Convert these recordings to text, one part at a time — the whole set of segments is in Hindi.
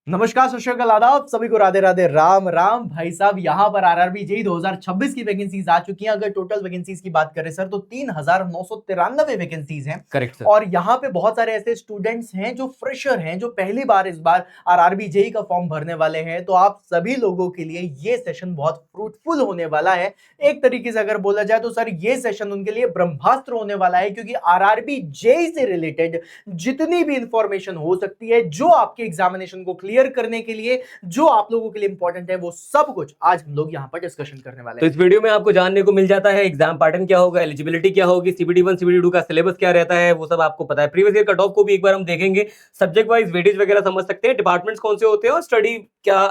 नमस्कार, सत श्री अकाल, आदाब सभी को, राधे राधे, राम राम। भाई साहब, यहाँ पर आरआरबी जेई 2026 की वैकेंसीज आ चुकी हैं। अगर टोटल वैकेंसीज की बात करें सर, तो 3993 वैकेंसीज हैं। Correct sir. और यहाँ पे बहुत सारे ऐसे स्टूडेंट्स हैं जो फ्रेशर हैं, जो पहली बार इस बार आरआरबी जेई का फॉर्म भरने वाले हैं। तो आप सभी लोगों के लिए ये सेशन बहुत फ्रूटफुल होने वाला है। एक तरीके से अगर बोला जाए तो सर, ये सेशन उनके लिए ब्रह्मास्त्र होने वाला है, क्योंकि आरआरबी जेई से रिलेटेड जितनी भी इंफॉर्मेशन हो सकती है, जो आपके एग्जामिनेशन को क्लियर करने के लिए, जो आप लोगों के लिए इंपॉर्टेंट है, वो सब कुछ आज हम लोग यहां पर डिस्कशन करने वाले तो हैं। इस वीडियो में आपको जानने को मिल जाता है एग्जाम पैटर्न क्या होगा, एलिजिबिलिटी क्या होगी, सीबीटी 1 सीबीटी 2 का सिलेबस क्या रहता है, वो सब आपको पता है। प्रीवियस ईयर कट ऑफ को भी एक बार हम देखेंगे, सब्जेक्ट वाइज वेटेज वगैरह समझ सकते हैं, डिपार्टमेंट्स कौन से होते हैं और स्टडी क्या,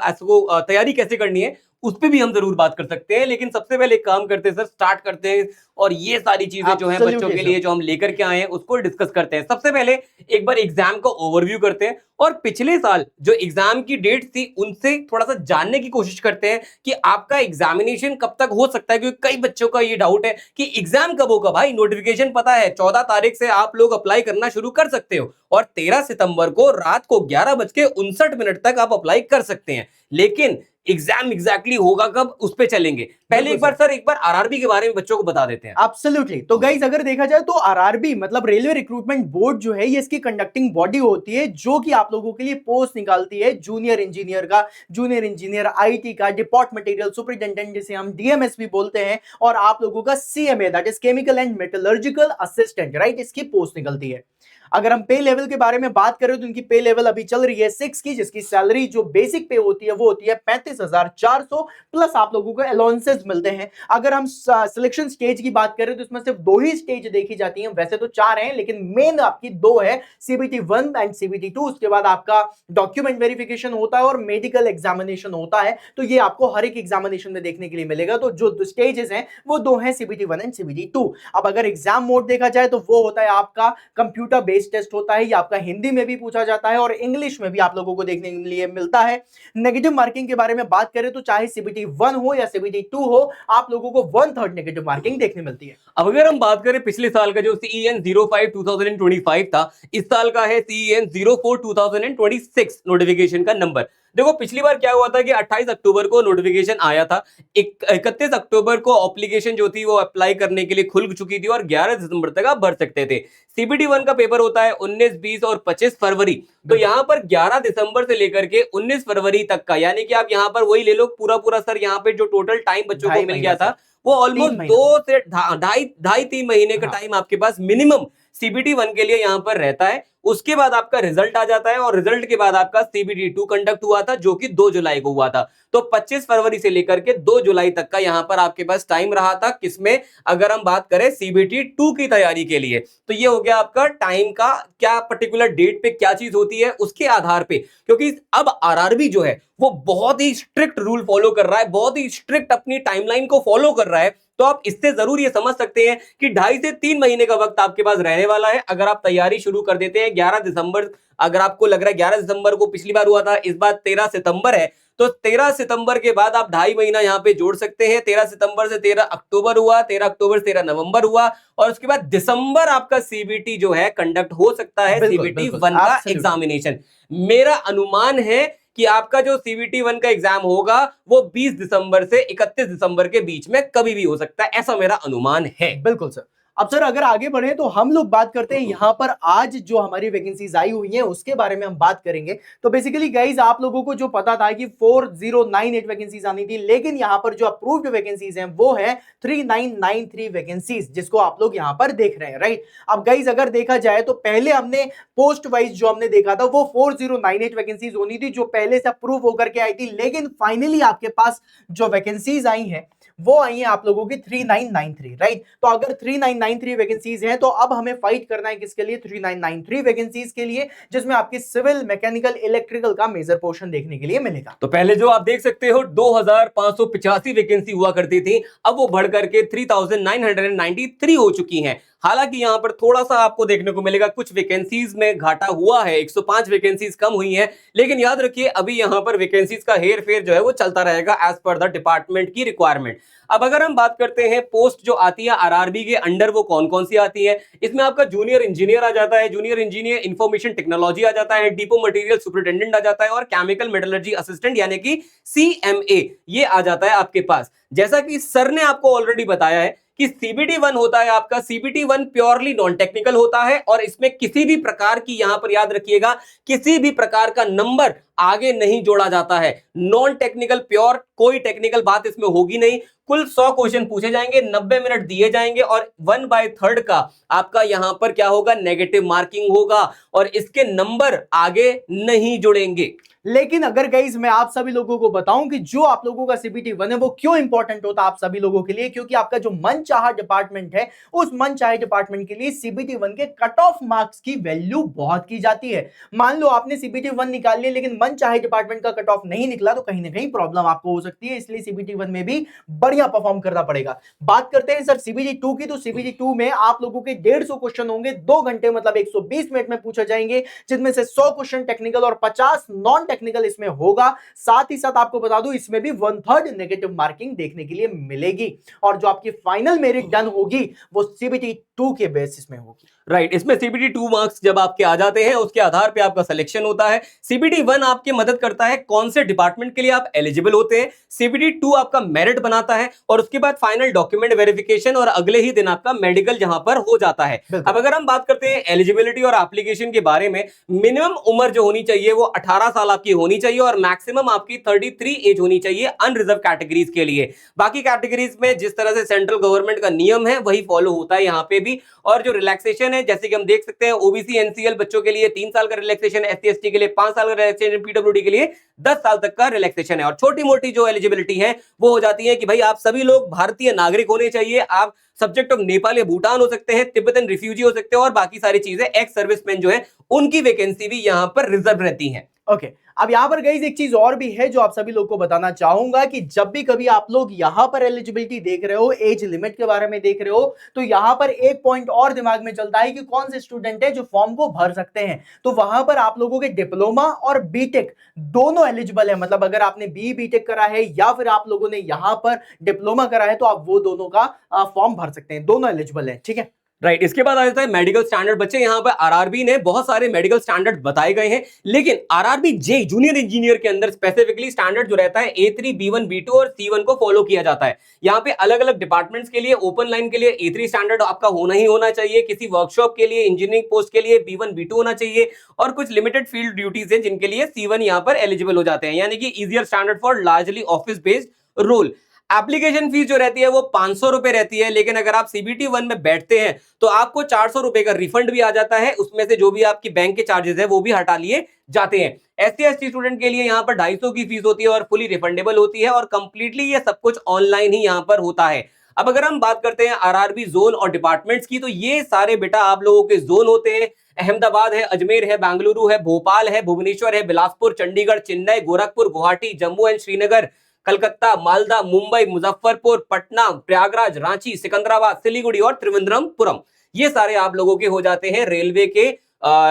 तैयारी कैसे करनी है उस पर भी हम जरूर बात कर सकते हैं। लेकिन सबसे पहले एक काम करते हैं सर, स्टार्ट करते हैं और ये सारी चीजें जो हैं बच्चों के लिए जो हम लेकर के आए हैं उसको डिस्कस करते हैं। सबसे पहले एक बार एग्जाम का ओवरव्यू करते हैं और पिछले साल जो एग्जाम की डेट थी उनसे थोड़ा सा जानने की कोशिश करते हैं कि आपका एग्जामिनेशन कब तक हो सकता है, क्योंकि कई बच्चों का ये डाउट है कि एग्जाम कब होगा। भाई नोटिफिकेशन पता है 14 तारीख से आप लोग अप्लाई करना शुरू कर सकते हो और 13 सितंबर को रात को 11:59 तक आप अप्लाई कर सकते हैं। लेकिन एग्जाम एग्जैक्टली होगा कब, उस पे चलेंगे। पहले एक बार आरआरबी के बारे में बच्चों को बता देते हैं। एब्सोल्युटली। तो गाइस, अगर देखा जाए तो आरआरबी मतलब रेलवे रिक्रूटमेंट बोर्ड जो है, ये इसकी कंडक्टिंग बॉडी होती है, जो कि आप लोगों के लिए पोस्ट निकालती है जूनियर इंजीनियर का, जूनियर इंजीनियर आईटी का, डिपोर्ट मटेरियल सुपरिटेंडेंट जिसे हम डीएमएस भी बोलते हैं, और आप लोगों का CMA that is chemical and metallurgical assistant, right, इसकी पोस्ट निकलती है। अगर हम पे लेवल के बारे में बात करें तो इनकी पे लेवल अभी चल रही है 6 की, जिसकी सैलरी जो बेसिक पे होती है वो होती है 35,400, प्लस आप लोगों को अलाउंसेस मिलते हैं। अगर हम सिलेक्शन स्टेज की बात करें तो इसमें सिर्फ 2 ही स्टेज देखी जाती हैं, वैसे तो 4 हैं, लेकिन मेन आपकी 2 है, सीबीटी 1 एंड सीबीटी 2। उसके बाद आपका डॉक्यूमेंट वेरिफिकेशन होता है और मेडिकल एग्जामिनेशन होता है। तो ये आपको हर एक एग्जामिनेशन में देखने के लिए मिलेगा। तो जो स्टेजेस हैं वो 2 हैं, सीबीटी 1 एंड सीबीटी 2। अब अगर एग्जाम मोड देखा जाए तो वो होता है आपका कंप्यूटर बेस्ड टेस्ट होता है। ये आपका हिंदी में भी पूछा जाता है और इंग्लिश में भी आप लोगों को देखने के लिए मिलता है। नेगेटिव मार्किंग के बारे में बात करें तो चाहे सीबीटी 1 हो या सीबीटी 2 हो, आप लोगों को 1/3 नेगेटिव मार्किंग देखने मिलती है। अब अगर हम बात करें पिछले साल का जो CEN 05 2025 था, इस साल का है CEN 04 2026 नोटिफिकेशन का नंबर। देखो पिछली बार क्या हुआ था कि 28 अक्टूबर को नोटिफिकेशन आया था, 31 अक्टूबर को एप्लीकेशन जो थी वो अप्लाई करने के लिए खुल चुकी थी और 11 दिसंबर तक आप भर सकते थे। सीबीटी 1 का पेपर होता है 19, 20 और 25 फरवरी। तो यहाँ पर 11 दिसंबर से लेकर के 19 फरवरी तक का, यानी कि आप यहाँ पर वही ले लो पूरा पूरा सर, यहाँ पे जो टोटल टाइम बच्चों को मिल गया था वो ऑलमोस्ट 2 से ढाई 3 महीने का टाइम आपके पास मिनिमम सीबीटी 1 के लिए यहाँ पर रहता है। उसके बाद आपका रिजल्ट आ जाता है और रिजल्ट के बाद आपका सीबीटी 2 कंडक्ट हुआ था, जो कि 2 जुलाई को हुआ था। तो 25 फरवरी से लेकर के 2 जुलाई तक का यहाँ पर आपके पास टाइम रहा था। किसमें, अगर हम बात करें सीबीटी 2 की तैयारी के लिए, तो ये हो गया आपका टाइम का, क्या पर्टिकुलर डेट पे क्या चीज होती है उसके आधार पे। क्योंकि अब आरआरबी जो है वो बहुत ही स्ट्रिक्ट रूल फॉलो कर रहा है, बहुत ही स्ट्रिक्ट अपनी टाइमलाइन को फॉलो कर रहा है। तो आप इससे जरूर ये समझ सकते हैं कि 2.5 से 3 महीने का वक्त आपके पास रहने वाला है। अगर आप तैयारी शुरू कर देते हैं 11 दिसंबर, अगर आपको लग रहा है 11 दिसंबर को पिछली बार हुआ था, इस बार 13 सितंबर है, तो 13 सितंबर के बाद आप 2.5 महीना यहाँ पे जोड़ सकते हैं। 13 सितंबर से 13 अक्टूबर हुआ, 13 अक्टूबर से 13 नवंबर हुआ और उसके बाद दिसंबर आपका सीबीटी जो है कंडक्ट हो सकता है, सीबीटी 1 का एग्जामिनेशन। मेरा अनुमान है कि आपका जो सीबीटी 1 का एग्जाम होगा वो 20 दिसंबर से 31 दिसंबर के बीच में कभी भी हो सकता है, ऐसा मेरा अनुमान है। बिल्कुल सर। अब सर अगर आगे बढ़े तो हम लोग बात करते हैं यहां पर आज जो हमारी वैकेंसीज आई हुई हैं उसके बारे में हम बात करेंगे। तो बेसिकली गाइज, आप लोगों को जो पता था कि 4098 वैकेंसीज आनी थी, लेकिन यहां पर जो अप्रूव्ड वैकेंसीज हैं वो है 3993 वैकेंसीज, जिसको आप लोग यहां पर देख रहे हैं, राइट। अब गाइज अगर देखा जाए तो पहले हमने पोस्ट वाइज जो हमने देखा था वो 4098 वैकेंसीज होनी थी, जो पहले से अप्रूव होकर के आई थी, लेकिन फाइनली आपके पास जो वैकेंसीज आई हैं वो आई है आप लोगों की 3993, राइट। तो अगर 3993 वैकेंसीज हैं तो अब हमें फाइट करना है किसके लिए, 3993 वैकेंसीज के लिए, जिसमें आपकी सिविल, मैकेनिकल, इलेक्ट्रिकल का मेजर पोर्शन देखने के लिए मिलेगा। तो पहले जो आप देख सकते हो 2585 वैकेंसी हुआ करती थी, अब वो बढ़ करके 3993 हो चुकी हैं। हालांकि यहाँ पर थोड़ा सा आपको देखने को मिलेगा कुछ वैकेंसीज में घाटा हुआ है, 105 वैकेंसीज कम हुई हैं, लेकिन याद रखिए अभी यहाँ पर वैकेंसीज का हेर फेर जो है वो चलता रहेगा एज पर द डिपार्टमेंट की रिक्वायरमेंट। अब अगर हम बात करते हैं पोस्ट जो आती है आरआरबी के अंडर, वो कौन कौन सी आती है, इसमें आपका जूनियर इंजीनियर आ जाता है, जूनियर इंजीनियर इंफॉर्मेशन टेक्नोलॉजी आ जाता है, डिपो मटेरियल सुपरिटेंडेंट आ जाता है और केमिकल मेटलर्जी असिस्टेंट यानी कि सीएमए ये आ जाता है आपके पास। जैसा कि सर ने आपको ऑलरेडी बताया है कि सीबीटी 1 होता है आपका, सीबीटी 1 प्योरली नॉन टेक्निकल होता है और इसमें किसी भी प्रकार की, यहां पर याद रखिएगा, किसी भी प्रकार का नंबर आगे नहीं जोड़ा जाता है। नॉन टेक्निकल प्योर, कोई टेक्निकल बात इसमें होगी नहीं। कुल 100 क्वेश्चन पूछे जाएंगे, 90 मिनट दिए जाएंगे और 1/3 का आपका यहां पर क्या होगा, नेगेटिव मार्किंग होगा और इसके नंबर आगे नहीं जुड़ेंगे। लेकिन अगर गाइस मैं आप सभी लोगों को बताऊं कि जो आप लोगों का सीबीटी 1 है वो क्यों इंपॉर्टेंट होता है आप सभी लोगों के लिए, क्योंकि आपका जो मनचाहा डिपार्टमेंट है उस मनचाहे डिपार्टमेंट के लिए सीबीटी 1 के कट ऑफ मार्क्स की वैल्यू बहुत की जाती है। मान लो आपने सीबीटी 1 निकाल लिया लेकिन मनचाहे डिपार्टमेंट का कट ऑफ नहीं निकला तो कहीं ना कहीं प्रॉब्लम आपको हो सकती है, इसलिए सीबीटी 1 में भी बढ़िया परफॉर्म करना पड़ेगा। बात करते हैं सर सीबीटी 2 की, तो सीबीटी 2 में आप लोगों के 150 क्वेश्चन होंगे, 2 घंटे मतलब 120 मिनट में पूछे जाएंगे, जिसमें से 100 क्वेश्चन टेक्निकल और 50 नॉन टेक्निकल इसमें होगा। साथ ही साथ आपको बता दूं इसमें भी 1/3 नेगेटिव मार्किंग देखने के लिए मिलेगी और जो आपकी फाइनल मेरिट डन होगी वो सीबीटी 2 के बेसिस में होगी। राइट, इसमें सीबीटी 2 मार्क्स जब आपके आ जाते हैं उसके आधार पे आपका सिलेक्शन होता है। सीबीटी 1 आपकी मदद करता है कौन से डिपार्टमेंट के लिए आप एलिजिबल होते हैं, सीबीटी 2 आपका मेरिट बनाता है और उसके बाद फाइनल डॉक्यूमेंट वेरिफिकेशन और अगले ही दिन आपका मेडिकल जहां पर हो जाता है। अब अगर हम बात करते हैं एलिजिबिलिटी और एप्लीकेशन के बारे में, मिनिमम उम्र जो होनी चाहिए वो 18 साल आपकी होनी चाहिए और मैक्सिमम आपकी 33 एज होनी चाहिए अनरिजर्व कैटेगरीज के लिए। बाकी कैटेगरीज में जिस तरह से सेंट्रल गवर्नमेंट का नियम है वही फॉलो होता है यहाँ पे भी। और जो रिलैक्सेशन है जैसे कि हम देख सकते हैं, ओबीसी एनसीएल बच्चों के लिए 3 साल का रिलैक्सेशन, एसटी एसटी के लिए 5 साल का रिलैक्सेशन, पीडब्ल्यूडी के लिए 10 साल तक का रिलैक्सेशन है। और छोटी मोटी जो एलिजिबिलिटी है वो हो जाती है कि भाई आप सभी लोग भारतीय नागरिक होने चाहिए, आप सब्जेक्ट ऑफ नेपाल या भूटान हो सकते हैं, तिब्बतन रिफ्यूजी हो सकते हैं और बाकी सारी चीजें एक्स सर्विसमैन जो है उनकी वैकेंसी भी यहां पर रिजर्व रहती है। ओके, अब यहां पर गाइस एक चीज और भी है जो आप सभी लोग को बताना चाहूंगा कि जब भी कभी आप लोग यहां पर एलिजिबिलिटी देख रहे हो, एज लिमिट के बारे में देख रहे हो, तो यहां पर एक पॉइंट और दिमाग में चलता है कि कौन से स्टूडेंट है जो फॉर्म को भर सकते हैं। तो वहां पर आप लोगों के डिप्लोमा और बीटेक दोनों एलिजिबल है, मतलब अगर आपने बी बीटेक करा है या फिर आप लोगों ने यहां पर डिप्लोमा करा है तो आप वो दोनों का फॉर्म भर सकते हैं, दोनों एलिजिबल है। ठीक है, राइट, इसके बाद आ जाता है मेडिकल स्टैंडर्ड। बच्चे यहाँ पर आरआरबी ने बहुत सारे मेडिकल स्टैंडर्ड बताए गए हैं, लेकिन आरआरबी जे जूनियर इंजीनियर के अंदर स्पेसिफिकली स्टैंडर्ड जो रहता है A3 B1 B2 और C1 को फॉलो किया जाता है। यहाँ पे अलग अलग डिपार्टमेंट्स के लिए, ओपन लाइन के लिए A3 स्टैंडर्ड आपका होना ही होना चाहिए, किसी वर्कशॉप के लिए, इंजीनियरिंग पोस्ट के लिए B1 B2 होना चाहिए और कुछ लिमिटेड फील्ड ड्यूटीज है जिनके लिए C1 यहाँ पर एलिजिबल हो जाते हैं, यानी कि easier standard for largely office based role. Application fees जो रहती है वो 500 रुपए रहती है, लेकिन अगर आप सीबीटी 1 में बैठते हैं तो आपको 400 रुपए का रिफंड भी आ जाता है, उसमें से जो भी आपकी बैंक के चार्जेस है वो भी हटा लिए जाते हैं। एससी एसटी स्टूडेंट के लिए यहाँ पर 250 की फीस होती है और फुली रिफंडेबल होती है और कंप्लीटली ये सब कुछ ऑनलाइन ही यहाँ पर होता है। अब अगर हम बात करते हैं आरआरबी जोन और डिपार्टमेंट्स की, तो ये सारे बेटा आप लोगों के जोन होते हैं। अहमदाबाद है, अजमेर है, बेंगलुरु है, भोपाल है, भुवनेश्वर है, बिलासपुर, चंडीगढ़, चेन्नई, गोरखपुर, गुवाहाटी, जम्मू एंड श्रीनगर, कलकत्ता, मालदा, मुंबई, मुजफ्फरपुर, पटना, प्रयागराज, रांची, सिकंदराबाद, सिलीगुड़ी और त्रिवेंद्रमपुरम, ये सारे आप लोगों के हो जाते हैं रेलवे के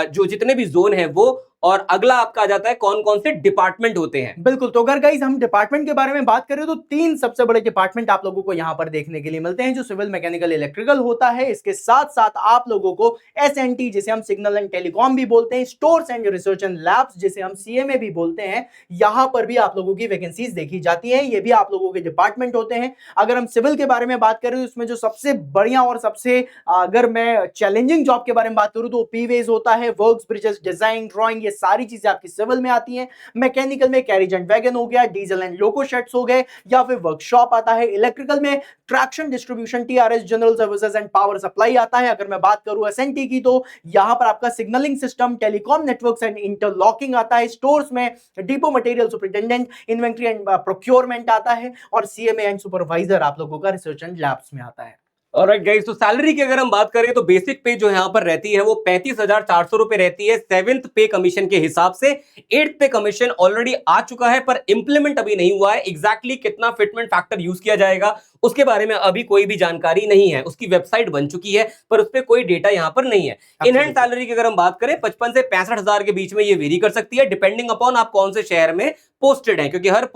जो जितने भी जोन है वो। और अगला आपका आ जाता है कौन कौन से डिपार्टमेंट होते हैं। बिल्कुल, तो अगर गाइस हम डिपार्टमेंट के बारे में बात करें तो 3 सबसे बड़े डिपार्टमेंट आप लोगों को यहां पर देखने के लिए मिलते हैं, जो सिविल, मैकेनिकल, इलेक्ट्रिकल होता है। इसके साथ साथ आप लोगों को एसएनटी जिसे हम सिग्नल एंड टेलीकॉम भी बोलते हैं, stores and research and labs जिसे हम सीएमए भी बोलते हैं, यहां पर भी आप लोगों की वैकेंसीज देखी जाती है। ये भी आप लोगों के डिपार्टमेंट होते हैं। अगर हम सिविल के बारे में बात करें तो इसमें जो सबसे बढ़िया और सबसे अगर मैं चैलेंजिंग जॉब के बारे में बात करूं तो पीवेज होता है, वर्क्स, ब्रिजेस, डिजाइन, ड्राइंग, ये सारी चीजें आपकी सिविल में आती हैं। मैकेनिकल में कैरिज एंड वैगन हो गया, डीजल एंड लोको शेड्स हो गए या फिर वर्कशॉप आता है। इलेक्ट्रिकल में traction, distribution, TRS, general services and power supply आता है। अगर मैं बात करूं एसएनटी की तो यहां पर आपका signalling system, telecom networks and interlocking आता है। स्टोर्स में depot material superintendent, inventory and procurement आता है और सीएमए एंड सुपरवाइजर आप लोगों का रिसर्च एंड लैब्स में आता है। ऑलराइट गाइस, तो सैलरी की अगर हम बात करें तो बेसिक पे जो यहाँ पर रहती है वो 35,400 रुपए रहती है 7th पे कमीशन के हिसाब से। 8th पे कमीशन ऑलरेडी आ चुका है पर इंप्लीमेंट अभी नहीं हुआ है। एग्जैक्टली कितना फिटमेंट फैक्टर यूज किया जाएगा उसके बारे में अभी कोई भी जानकारी नहीं है। उसकी वेबसाइट बन चुकी है पर उस पर कोई डेटा यहाँ पर नहीं है। इन हैंड सैलरी की अगर हम बात करें 55 से 65,000 के बीच में ये वेरी कर सकती है, डिपेंडिंग अपॉन आप कौन से शहर में पोस्टेड है, क्योंकि हर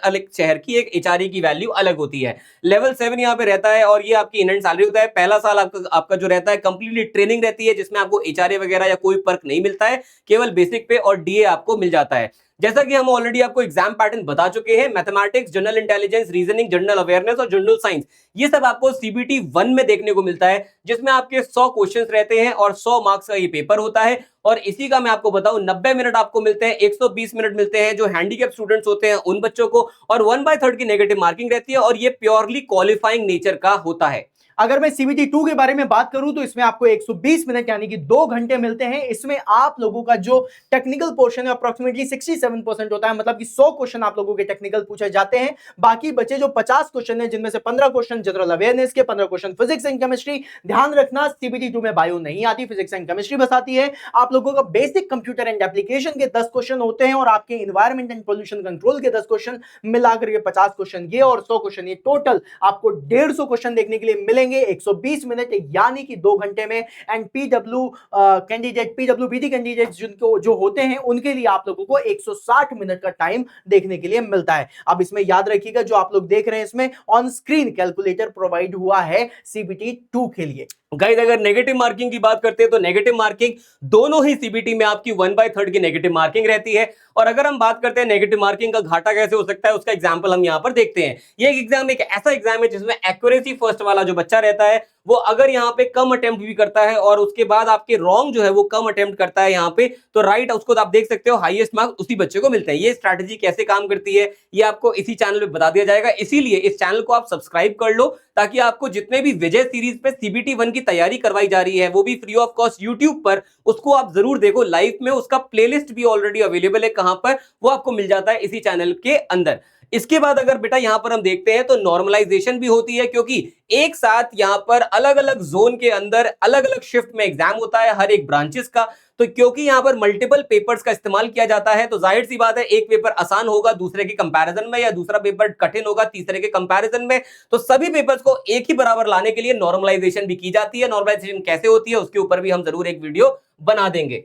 अलग शहर की एक एचआरए की वैल्यू अलग होती है। लेवल 7 यहाँ पे रहता है और ये आपकी इन हैंड सैलरी होता है। पहला साल आपका जो रहता है कंप्लीटली ट्रेनिंग रहती है, जिसमें आपको एचआरए वगैरह या कोई पर्क नहीं मिलता है, केवल बेसिक पे और डीए आपको मिल जाता है। जैसा कि हम ऑलरेडी आपको एग्जाम पैटर्न बता चुके हैं, mathematics, general intelligence, reasoning, general awareness और जनरल साइंस, ये सब आपको सीबीटी 1 में देखने को मिलता है, जिसमें आपके 100 क्वेश्चंस रहते हैं और 100 मार्क्स का ये पेपर होता है। और इसी का मैं आपको बताऊं 90 मिनट आपको मिलते हैं, 120 मिनट मिलते हैं जो हैंडीकैप स्टूडेंट्स होते हैं उन बच्चों को, और 1/3 की नेगेटिव मार्किंग रहती है और ये प्योरली क्वालिफाइंग नेचर का होता है। अगर मैं सीबीटी 2 के बारे में बात करूं तो इसमें आपको 120 मिनट यानी कि 2 घंटे मिलते हैं। इसमें आप लोगों का जो टेक्निकल पोर्शन है अप्रोक्सीमेटली 67% होता है, मतलब कि 100 क्वेश्चन आप लोगों के टेक्निकल पूछे जाते हैं। बाकी बचे जो 50 क्वेश्चन है, जिनमें से 15 क्वेश्चन जनरल अवेयरनेस के, 15 क्वेश्चन फिजिक्स एंड केमिस्ट्री। ध्यान रखना सीबीटी 2 में बायो नहीं आती, फिजिक्स एंड केमिस्ट्री बस आती है। आप लोगों का बेसिक कंप्यूटर एंड एप्लीकेशन के 10 क्वेश्चन होते हैं और आपके इन्वायरमेंट एंड पोल्यूशन कंट्रोल के 10 क्वेश्चन मिलाकर के 50 क्वेश्चन ये और 100 क्वेश्चन ये, टोटल आपको 150 क्वेश्चन देखने के लिए मिलेंगे 120 मिनट यानी कि 2 घंटे में। एंड पीडब्ल्यूबीडी कैंडिडेट जिनको जो होते हैं उनके लिए आप लोगों को 160 मिनट का टाइम देखने के लिए मिलता है। अब इसमें याद रखिएगा जो आप लोग देख रहे हैं इसमें ऑन स्क्रीन कैलकुलेटर प्रोवाइड हुआ है सीबीटी 2 के लिए। गाइस अगर नेगेटिव मार्किंग की बात करते हैं तो नेगेटिव मार्किंग दोनों ही सीबीटी में आपकी 1/3 की नेगेटिव मार्किंग रहती है। और अगर हम बात करते हैं नेगेटिव मार्किंग का घाटा कैसे हो सकता है, उसका एग्जांपल हम यहां पर देखते हैं। ये एग्जाम एक ऐसा एग्जाम है जिसमें एक्यूरेसी फर्स्ट वाला जो बच्चा रहता है वो अगर यहां पे कम अटेम्प्ट भी करता है और उसके बाद आपके रॉन्ग जो है वो कम अटेम्प्ट करता है यहां पे, तो राइट उसको आप देख सकते हो हाईएस्ट मार्क्स उसी बच्चे को मिलते हैं। ये स्ट्रैटेजी कैसे काम करती है ये आपको इसी चैनल पे बता दिया जाएगा, इसीलिए इस चैनल को आप सब्सक्राइब कर लो ताकि आपको जितने भी विजय सीरीज पे सीबीटी 1 की तैयारी करवाई जा रही है वो भी फ्री ऑफ कॉस्ट यूट्यूब पर, उसको आप जरूर देखो लाइव में। उसका प्लेलिस्ट भी ऑलरेडी अवेलेबल है, कहां पर वो आपको मिल जाता है इसी चैनल के अंदर। इसके बाद अगर बेटा यहां पर हम देखते हैं तो नॉर्मलाइजेशन भी होती है, क्योंकि एक साथ यहां पर अलग अलग जोन के अंदर अलग अलग शिफ्ट में एग्जाम होता है हर एक ब्रांचेस का। तो क्योंकि यहां पर मल्टीपल पेपर्स का इस्तेमाल किया जाता है तो जाहिर सी बात है एक पेपर आसान होगा दूसरे के कंपैरिजन में, या दूसरा पेपर कठिन होगा तीसरे के कंपैरिजन में। तो सभी पेपर्स को एक ही बराबर लाने के लिए नॉर्मलाइजेशन भी की जाती है। नॉर्मलाइजेशन कैसे होती है उसके ऊपर भी हम जरूर एक वीडियो बना देंगे।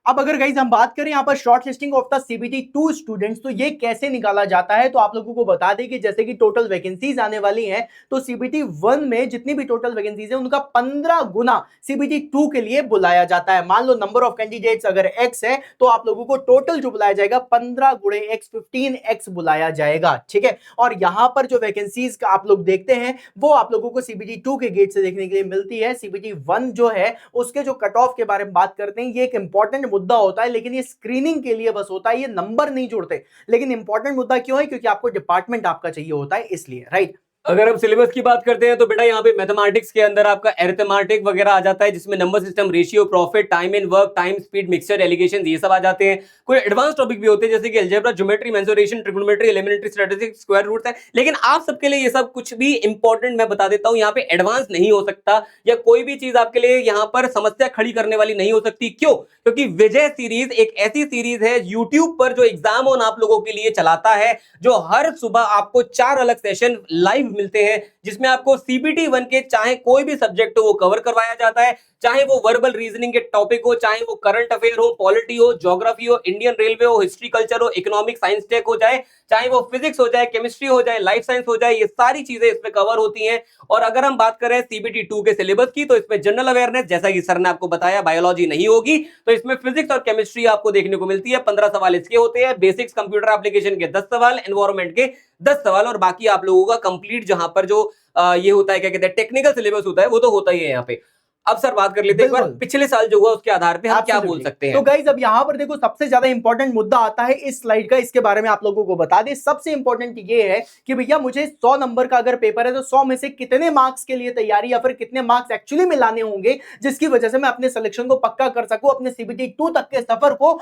अब अगर गाइस हम बात करें यहाँ पर short listing of the CBT 2 students, तो ये कैसे निकाला जाता है, तो आप लोगों को बता दें कि जैसे कि टोटल वैकेंसीज आने वाली हैं तो सीबीटी 1 में जितनी भी टोटल वैकेंसीज हैं उनका 15 गुना सीबीटी 2 के लिए बुलाया जाता है। मान लो नंबर ऑफ कैंडिडेट्स अगर x है तो आप लोगों को टोटल जो बुलाया जाएगा 15 गुणे x 15x बुलाया जाएगा, ठीक है। और यहां पर जो वैकेंसीज का आप लोग देखते हैं वो आप लोगों को सीबीटी 2 के गेट से देखने के लिए मिलती है। सीबीटी 1 जो है उसके जो कट ऑफ के बारे में बात करते हैं, ये एक इंपॉर्टेंट मुद्दा होता है, लेकिन ये स्क्रीनिंग के लिए बस होता है, ये नंबर नहीं जोड़ते। लेकिन इंपॉर्टेंट मुद्दा क्यों है, क्योंकि आपको डिपार्टमेंट आपका चाहिए होता है इसलिए, राइट। अगर हम सिलेबस की बात करते हैं तो बेटा यहाँ पे मैथमेटिक्स के अंदर आपका अरिथमेटिक वगैरह आ जाता है, जिसमें number system, ratio, profit, time in work, time speed, mixture, alligation, ये सब आ जाते हैं। कोई एडवांस टॉपिक भी होते हैं जैसे कि algebra, geometry, mensuration, trigonometry, elementary, statistics, square roots है। लेकिन आप सबके लिए ये सब कुछ भी इंपॉर्टेंट मैं बता देता हूँ, यहाँ पे एडवांस नहीं हो सकता या कोई भी चीज आपके लिए यहाँ पर समस्या खड़ी करने वाली नहीं हो सकती। क्यों? क्योंकि विजय सीरीज एक ऐसी सीरीज है यूट्यूब पर जो एग्जाम ऑन आप लोगों के लिए चलाता है, जो हर सुबह आपको 4 अलग सेशन लाइव मिलते हैं, जिसमें आपको सीबीटी 1 के चाहे कोई भी सब्जेक्ट हो वो कवर करवाया जाता है, चाहे वो वर्बल रीजनिंग के टॉपिक हो, चाहे वो करंट अफेयर हो, पॉलिटी हो, ज्योग्राफी हो, इंडियन रेलवे हो, हिस्ट्री कल्चर हो, इकोनॉमिक साइंस टेक हो जाए, चाहे वो फिजिक्स हो जाए, केमिस्ट्री हो जाए, लाइफ साइंस हो जाए, ये सारी चीजें इसमें कवर होती हैं। और अगर हम बात करें सीबीटी 2 के सिलेबस की तो इसमें जनरल अवेयरनेस, जैसा कि सर ने आपको बताया, बायोलॉजी नहीं होगी, तो इसमें फिजिक्स और केमिस्ट्री आपको देखने को मिलती है। 15 सवाल इसके होते हैं, बेसिक्स कंप्यूटर एप्लीकेशन के 10 सवाल, एनवायरमेंट के 10 सवाल, और बाकी आप लोगों का कंप्लीट जहां पर जो ये होता है क्या कहते हैं टेक्निकल सिलेबस होता है वो तो होता ही है यहाँ पे। अब सर बात कर लेते हैं एक बार पिछले साल जो हुआ उसके आधार पे हम क्या बोल सकते हैं। तो गाइस अब यहां पर देखो सबसे ज्यादा इंपॉर्टेंट मुद्दा आता है इस स्लाइड का, इसके बारे में आप लोगों को बता दें। सबसे इंपॉर्टेंट ये है कि भैया मुझे 100 नंबर का अगर पेपर है तो 100 में से कितने मार्क्स के लिए तैयारी या फिर कितने मार्क्स एक्चुअली में लाने होंगे जिसकी वजह से मैं अपने सिलेक्शन को पक्का कर सकूं, अपने सीबीटी 2 तक के सफर को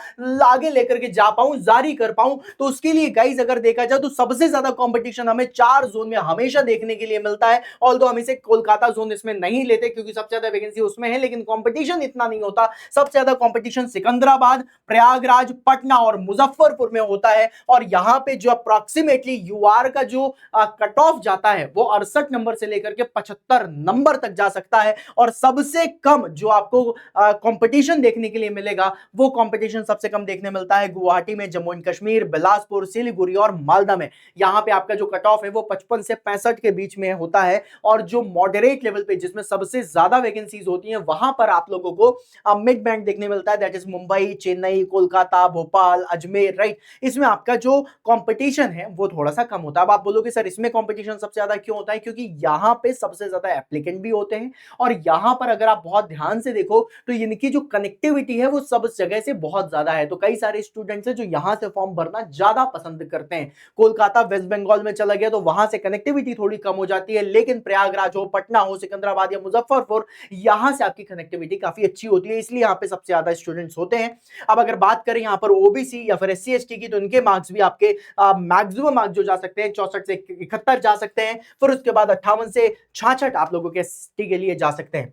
आगे लेकर के जा पाऊं, जारी कर पाऊं। तो उसके लिए गाइस अगर देखा जाए तो सबसे ज्यादा कॉम्पिटिशन हमें 4 जोन में हमेशा देखने के लिए मिलता है। ऑल्दो हम इसे कोलकाता जोन इसमें नहीं लेते क्योंकि सबसे ज्यादा वैकेंसी उसमें है, लेकिन कंपटीशन इतना नहीं होता। सबसे ज्यादा कंपटीशन सिकंदराबाद, प्रयागराज, पटना और मुजफ्फरपुर में होता है। और यहां पे जो अप्रॉक्सीमेटली यूआर का जो कट ऑफ जाता है वो 68 नंबर से लेकर के 75 नंबर तक जा सकता है। और सबसे कम जो आपको कंपटीशन देखने के लिए मिलेगा वो कंपटीशन सबसे कम देखने मिलता है गुवाहाटी में, जम्मू एंड कश्मीर, बिलासपुर, सिलीगुड़ी और मालदा में। यहां पे आपका जो कट ऑफ है वो 55 से 65 के बीच में होता है। और जो मॉडरेट लेवल पे जिसमें सबसे ज्यादा वैकेंसीज होती हैं वहां पर आप लोगों को मिड बैंड देखने मिलता है, that is Mumbai, Chennai, Kolkata, Bhopal, Ajmer, right. इसमें आपका जो कंपटीशन है वो थोड़ा सा कम होता है। अब आप बोलोगे सर इसमें कंपटीशन सबसे ज्यादा क्यों होता है? क्योंकि यहां पे सबसे ज्यादा एप्लीकेंट भी होते हैं और यहां पर अगर आप बहुत ध्यान से देखो तो इनकी जो कनेक्टिविटी है वो सब जगह से बहुत ज्यादा है। तो कई सारे स्टूडेंट्स हैं जो यहां से फॉर्म भरना ज्यादा पसंद करते हैं। कोलकाता, वेस्ट बंगाल में चला गया तो वहां से कनेक्टिविटी थोड़ी कम हो जाती है, लेकिन प्रयागराज हो, पटना हो, सिकंदराबाद या मुजफ्फरपुर, यहां से आपकी कनेक्टिविटी काफी अच्छी होती है, इसलिए यहां पे सबसे ज्यादा स्टूडेंट्स होते हैं। अब अगर बात करें यहां पर ओबीसी या फिर एससी एसटी की, तो इनके मार्क्स भी आपके मैक्सिमम मार्क्स जो जा सकते हैं 64 से 71 जा सकते हैं। फिर उसके बाद 58 से 66 आप लोगों के एसटी के लिए जा सकते हैं।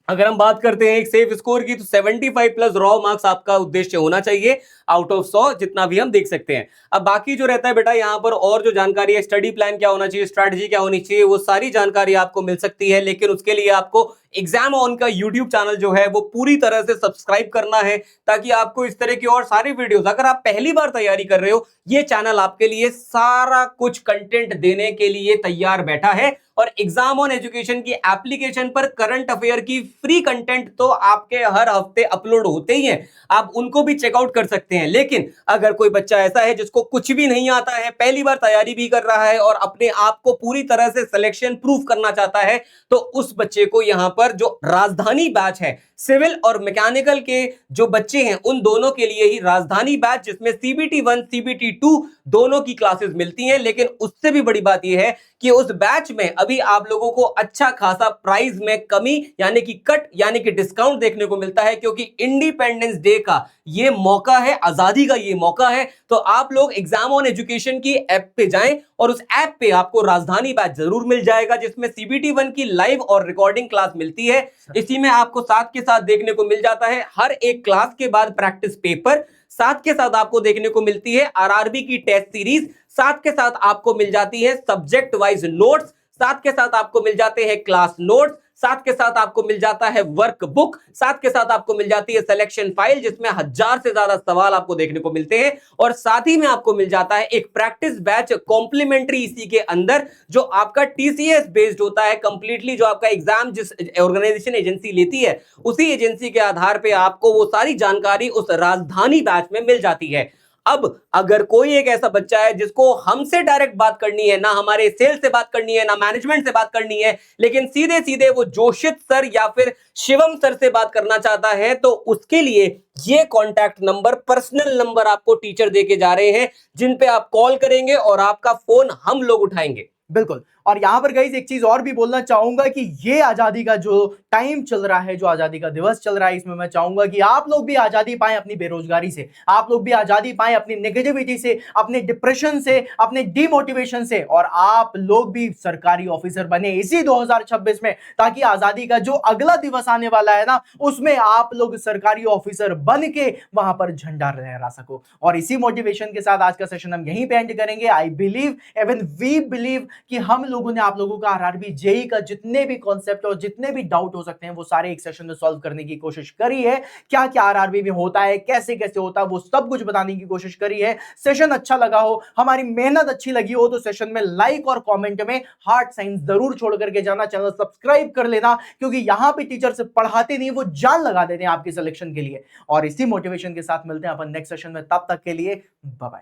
अगर हम बात करते हैं एक सेफ स्कोर की, तो 75 प्लस रॉ मार्क्स आपका उद्देश्य होना चाहिए आउट ऑफ 100, जितना भी हम देख सकते हैं। अब बाकी जो रहता है बेटा यहाँ पर और जो जानकारी है, स्टडी प्लान क्या होना चाहिए, स्ट्रैटेजी क्या होनी चाहिए, वो सारी जानकारी आपको मिल सकती है। लेकिन उसके लिए आपको एग्जाम ऑन का यूट्यूब चैनल जो है वो पूरी तरह से सब्सक्राइब करना है, ताकि आपको इस तरह की और सारी वीडियोस, अगर आप पहली बार तैयारी कर रहे हो, ये चैनल आपके लिए सारा कुछ कंटेंट देने के लिए तैयार बैठा है। और एग्जाम ऑन एजुकेशन की एप्लीकेशन पर करंट अफेयर की फ्री कंटेंट तो आपके हर हफ्ते अपलोड होते ही हैं, आप उनको भी चेकआउट कर सकते हैं। लेकिन अगर कोई बच्चा ऐसा है जिसको कुछ भी नहीं आता है, पहली बार तैयारी भी कर रहा है और अपने आप को पूरी तरह से सिलेक्शन प्रूफ करना चाहता है, तो उस बच्चे को यहां पर जो राजधानी बैच है, सिविल और मैकेनिकल के जो बच्चे हैं उन दोनों के लिए ही राजधानी बैच, जिसमें सीबीटी 1 सीबीटी 2 दोनों की क्लासेस मिलती हैं। लेकिन उससे भी बड़ी बात यह है कि उस बैच में अभी आप लोगों को अच्छा खासा प्राइस में कमी यानी कि कट यानी कि डिस्काउंट देखने को मिलता है, क्योंकि इंडिपेंडेंस डे का ये मौका है, आजादी का ये मौका है। तो आप लोग एग्जाम ऑन एजुकेशन की ऐप पे जाएं और उस ऐप पे आपको राजधानी बैच जरूर मिल जाएगा, जिसमें सीबीटी 1 की लाइव और रिकॉर्डिंग क्लास मिलती है। इसी में आपको साथ के साथ देखने को मिल जाता है हर एक क्लास के बाद प्रैक्टिस पेपर, साथ के साथ आपको देखने को मिलती है आरआरबी की टेस्ट सीरीज, साथ के साथ आपको मिल जाती है सब्जेक्ट वाइज नोट्स, साथ के साथ आपको मिल जाते हैं क्लास नोट्स, साथ के साथ आपको मिल जाता है वर्क बुक, साथ के साथ आपको मिल जाती है सिलेक्शन फाइल जिसमें 1000 से ज्यादा सवाल आपको देखने को मिलते हैं, और साथ ही में आपको मिल जाता है एक प्रैक्टिस बैच कॉम्प्लीमेंट्री इसी के अंदर, जो आपका टीसीएस बेस्ड होता है कंप्लीटली। जो आपका एग्जाम जिस ऑर्गेनाइजेशन एजेंसी लेती है उसी एजेंसी के आधार पर आपको वो सारी जानकारी उस राजधानी बैच में मिल जाती है। अब अगर कोई एक ऐसा बच्चा है जिसको हमसे डायरेक्ट बात करनी है, ना हमारे सेल्स से बात करनी है, ना मैनेजमेंट से बात करनी है, लेकिन सीधे सीधे वो जोशित सर या फिर शिवम सर से बात करना चाहता है, तो उसके लिए ये कॉन्टैक्ट नंबर, पर्सनल नंबर आपको टीचर देके जा रहे हैं, जिन पे आप कॉल करेंगे और आपका फोन हम लोग उठाएंगे। बिल्कुल। और यहां पर गाइस एक चीज और भी बोलना चाहूंगा कि ये आजादी का जो टाइम चल रहा है, जो आजादी का दिवस चल रहा है, इसमें मैं चाहूंगा कि आप लोग भी आजादी पाएं अपनी बेरोजगारी से, आप लोग भी आजादी पाएं अपनी नेगेटिविटी से, अपने डिप्रेशन से, अपने डिमोटिवेशन से, और आप लोग भी सरकारी ऑफिसर बने इसी 2026 में, ताकि आजादी का जो अगला दिवस आने वाला है ना, उसमें आप लोग सरकारी ऑफिसर बन के वहां पर झंडा लहरा सको। और इसी मोटिवेशन के साथ आज का सेशन हम यहीं पे एंड करेंगे। I believe, even we believe कि हम लोगों ने आप लोगों का आरआरबी जेई का जितने भी कॉन्सेप्ट और जितने भी डाउट हो सकते हैं वो सारे एक सेशन में सॉल्व करने की कोशिश करी है। क्या क्या आरआरबी में होता है, कैसे कैसे होता है, वो सब कुछ बताने की कोशिश करी है। सेशन अच्छा लगा हो, हमारी मेहनत अच्छी लगी हो, तो सेशन में लाइक और कमेंट में हार्ट साइन जरूर छोड़ करके जाना, चैनल सब्सक्राइब कर लेना, क्योंकि यहां पे टीचर से पढ़ाते नहीं, वो जान लगा देते हैं आपके सिलेक्शन के लिए। और इसी मोटिवेशन के साथ मिलते हैं अपन नेक्स्ट सेशन में, तब तक के लिए बाय बाय।